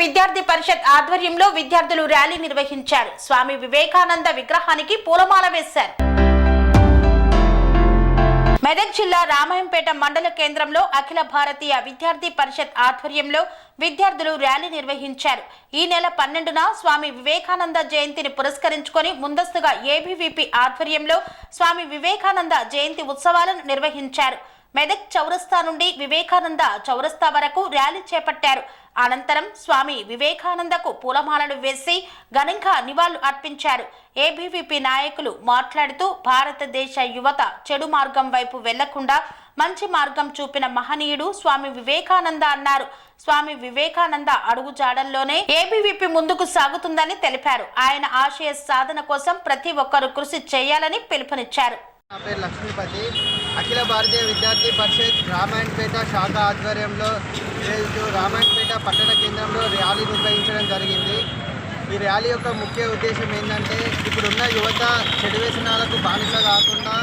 విద్యార్థి పరిషత్ ఆధ్వర్యంలో విద్యార్థులు ర్యాలీ నిర్వహించారు. స్వామి వివేకానంద విగ్రహానికి పూలమాల వేశారు. మెదక్ జిల్లా రామాయంపేట మండల కేంద్రంలో అఖిల భారతీయ విద్యార్థి పరిషత్ ఆధ్వర్యంలో విద్యార్థులు ర్యాలీ నిర్వహించారు. ఈ నెల 12న స్వామి వివేకానంద జయంతిని పురస్కరించుకొని ముందస్తుగా ఏబీవీపీ ఆధ్వర్యంలో స్వామి వివేకానంద జయంతి ఉత్సవాలను నిర్వహించారు. మెదక్ చౌరస్తా నుండి వివేకానంద చౌరస్తా వరకు ర్యాలీ చేపట్టారు. అనంతరం స్వామి వివేకానందకు పూలమాలలు వేసి ఘనంగా నివాళులు అర్పించారు. ఏబీవీపీ నాయకులు మాట్లాడుతూ భారతదేశ యువత చెడు మార్గం వైపు వెళ్లకుండా మంచి మార్గం చూపిన మహనీయుడు స్వామి వివేకానంద అన్నారు. స్వామి వివేకానంద అడుగుజాడల్లోనే ఏబీవీపీ ముందుకు సాగుతుందని తెలిపారు. ఆయన ఆశయ సాధన కోసం ప్రతి ఒక్కరూ కృషి చేయాలని పిలుపునిచ్చారు. నా పేరు లక్ష్మీపతి. అఖిల భారతీయ విద్యార్థి పరిషత్ రామాయణపేట శాఖ ఆధ్వర్యంలో ఈరోజు రామాయణపేట పట్టణ కేంద్రంలో ర్యాలీ నిర్వహించడం జరిగింది. ఈ ర్యాలీ యొక్క ముఖ్య ఉద్దేశం ఏంటంటే ఇప్పుడున్న యువత చెడు వ్యసనాలకు బానిస కాకుండా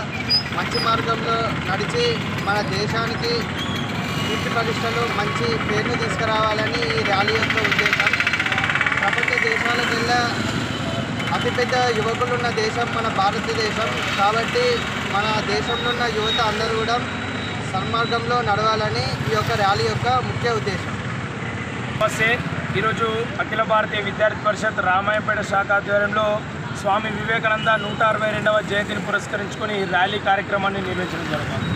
మంచి మార్గంలో నడిచి మన దేశానికి కీర్తి ప్రతిష్టలు మంచి పేరును తీసుకురావాలని ఈ ర్యాలీ యొక్క ఉద్దేశం. ప్రపంచ దేశాలకెల్లా అతిపెద్ద యువకులు ఉన్న దేశం మన భారతదేశం. కాబట్టి మన దేశంలో ఉన్న యువత అందరూ కూడా సన్మార్గంలో నడవాలని ఈ యొక్క ర్యాలీ యొక్క ముఖ్య ఉద్దేశం. నమస్తే. ఈరోజు అఖిల భారతీయ విద్యార్థి పరిషత్ రామాయంపేట శాఖ ఆధ్వర్యంలో స్వామి వివేకానంద 162వ జయంతిని పురస్కరించుకొని ర్యాలీ కార్యక్రమాన్ని నిర్వహించడం జరుగుతుంది.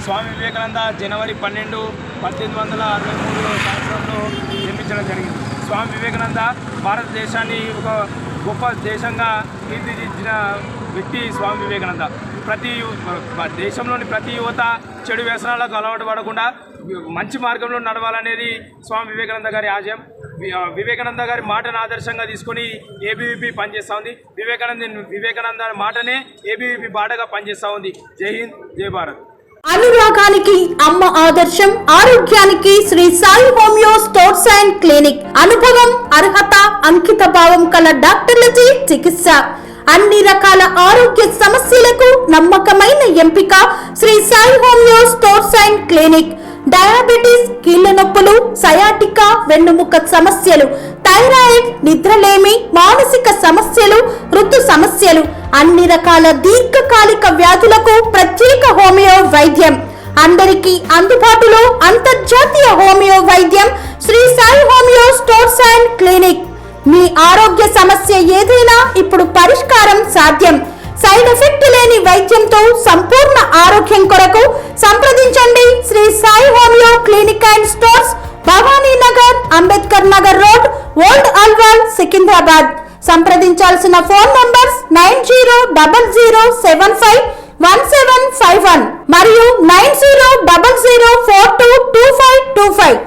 స్వామి వివేకానంద జనవరి 12, 1863 సంవత్సరంలో జన్మించడం జరిగింది. స్వామి వివేకానంద భారతదేశాన్ని ఒక గొప్ప దేశంగా తీర్చిదిద్దిన వ్యక్తి స్వామి వివేకానంద. దేశంలోని ప్రతి యువత చెడు వ్యసనాలకు అలవాటు పడకుండా మంచి మార్గంలో నడవాలనేది స్వామి వివేకానంద గారి ఆశయం. వివేకానంద గారి మాటను ఆదర్శంగా తీసుకొని ఏబీవీపీ పనిచేస్తూ ఉంది. వివేకానంద మాటనే ఏబీవీపీ బాటగా పనిచేస్తూ ఉంది. జై హింద్, జై భారత్. అనురాగానికి అమ్మ ఆదర్శం, ఆరోగ్యానికి Shri Sai homeo stores and clinic. అనుభవం, అర్హత, అంకిత భావం కల డాక్టర్లచే చికిత్స. అన్ని రకాల ఆరోగ్య సమస్యలకు నమ్మకమైన ఎంపిక Shri Sai homeo stores and clinic. Diabetes, కీళ్ల నొప్పులు, సయాటికా, వెన్నుముక సమస్యలు, థైరాయిడ్, నిద్రలేమి, మానసిక సమస్యలు, ఋతు సమస్యలు, అన్ని రకాల దీర్ఘకాలిక వ్యాధులకు ప్రత్యేక హోమియో వైద్యం. అందరికీ అందుబాటులో అంతర్జాతీయ హోమియో వైద్యం Shri Sai homeo stores and clinic. మీ ఆరోగ్య సమస్య ఏదైనా ఇప్పుడు పరిష్కారం సాధ్యం. సైడ్ ఎఫెక్ట్ లేని వైద్యంతో సంపూర్ణ ఆరోగ్యం కొరకు సంప్రదించండి Shri Sai homeo clinic and stores, Bhavani Nagar, Ambedkar Nagar road, old Alwal, Secunderabad. సంప్రదించాల్సిన ఫోన్ నంబర్స్ 9000751751 మరియు 9000422525.